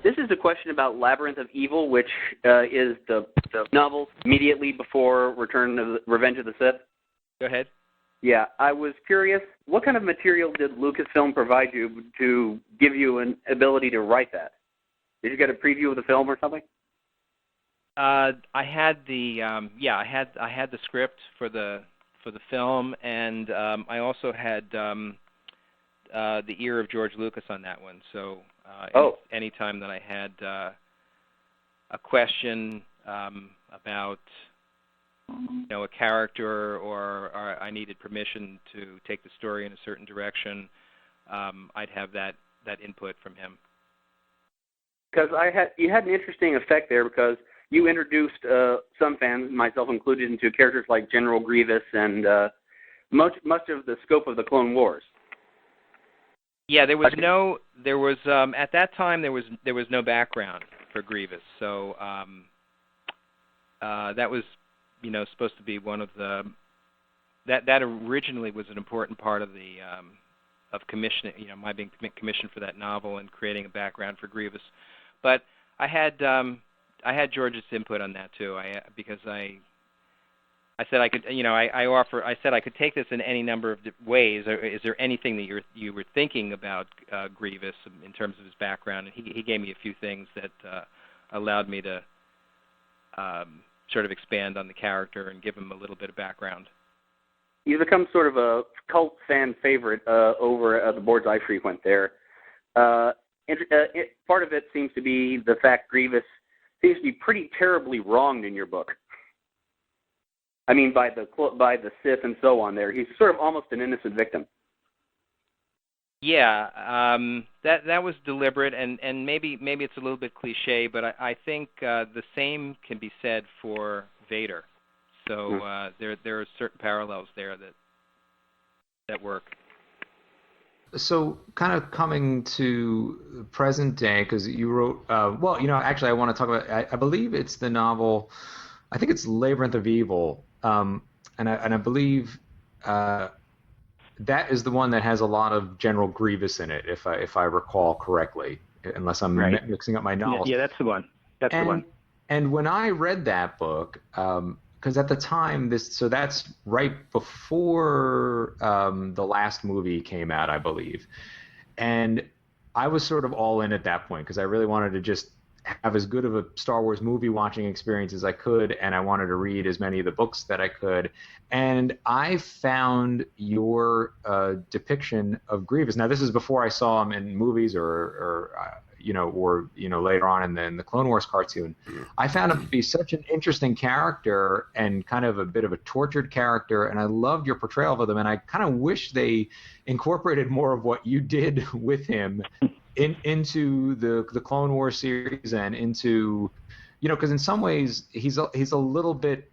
This is a question about Labyrinth of Evil, which is the novel immediately before Revenge of the Sith. Go ahead. Yeah, I was curious, what kind of material did Lucasfilm provide you to give you an ability to write that? Did you get a preview of the film or something? I had the I had the script for the film, and I also had the ear of George Lucas on that one. So any time that I had a question about a character, or I needed permission to take the story in a certain direction, I'd have that input from him. Because you had an interesting effect there, because you introduced some fans, myself included, into characters like General Grievous and much of the scope of the Clone Wars. Yeah, at that time there was no background for Grievous, so that was supposed to be one of the that originally was an important part of the of commissioning, my being commissioned for that novel and creating a background for Grievous. But I had George's input on that too. Because I said I could, I said I could take this in any number of ways. Is there anything that you were thinking about Grievous in terms of his background? And he gave me a few things that allowed me to sort of expand on the character and give him a little bit of background. You've become sort of a cult fan favorite over at the boards I frequent there. Part of it seems to be the fact Grievous seems to be pretty terribly wronged in your book. I mean, by the Sith and so on there. He's sort of almost an innocent victim. Yeah, that was deliberate, and maybe it's a little bit cliche, but I think the same can be said for Vader. So there are certain parallels there that work. So kind of coming to present day, because you wrote, actually I want to talk about, I believe it's the novel, I think it's Labyrinth of Evil, and I believe that is the one that has a lot of General Grievous in it, if I recall correctly, unless I'm mixing up my novels. Yeah, that's the one. The one. And when I read that book, because at the time, that's right before the last movie came out, I believe. And I was sort of all in at that point, because I really wanted to just have as good of a Star Wars movie watching experience as I could, and I wanted to read as many of the books that I could. And I found your depiction of Grievous. Now, this is before I saw him in movies or later on in the Clone Wars cartoon. I found him to be such an interesting character and kind of a bit of a tortured character, and I loved your portrayal of him, and I kind of wish they incorporated more of what you did with him into the Clone Wars series and into, because in some ways he's a little bit,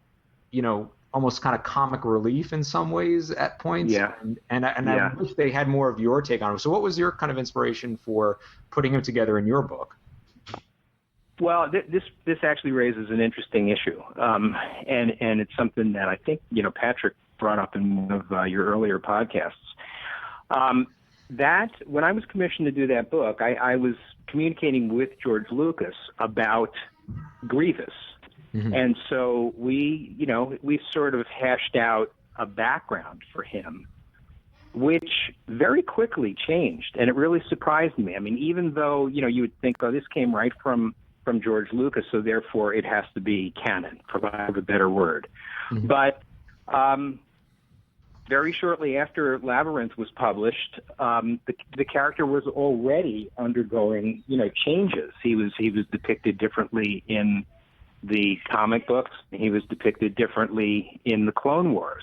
almost kind of comic relief in some ways at points. Yeah. And I wish they had more of your take on him. So what was your kind of inspiration for putting him together in your book? Well, this actually raises an interesting issue, and it's something that I think Patrick brought up in one of your earlier podcasts. That when I was commissioned to do that book, I was communicating with George Lucas about Grievous. Mm-hmm. And so we sort of hashed out a background for him, which very quickly changed, and it really surprised me. I mean, even though, you would think, this came right from George Lucas, so therefore it has to be canon, for lack of a better word. Mm-hmm. But very shortly after Labyrinth was published, the character was already undergoing, changes. He was depicted differently in the comic books. He was depicted differently in the Clone Wars.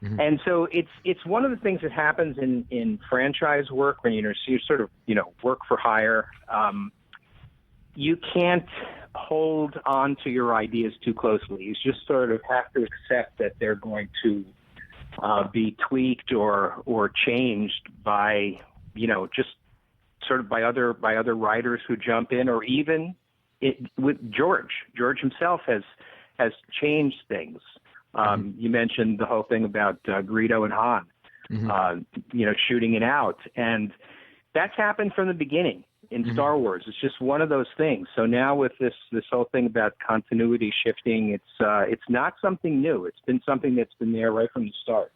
Mm-hmm. And so it's one of the things that happens in franchise work when you sort of work for hire. You can't hold on to your ideas too closely. You just sort of have to accept that they're going to be tweaked or changed by just sort of by other writers who jump in, or even with George. George himself has changed things. You mentioned the whole thing about Greedo and Han, mm-hmm. Shooting it out, and that's happened from the beginning. in Mm-hmm. Star Wars. It's just one of those things. So now with this whole thing about continuity shifting, it's not something new. It's been something that's been there right from the start.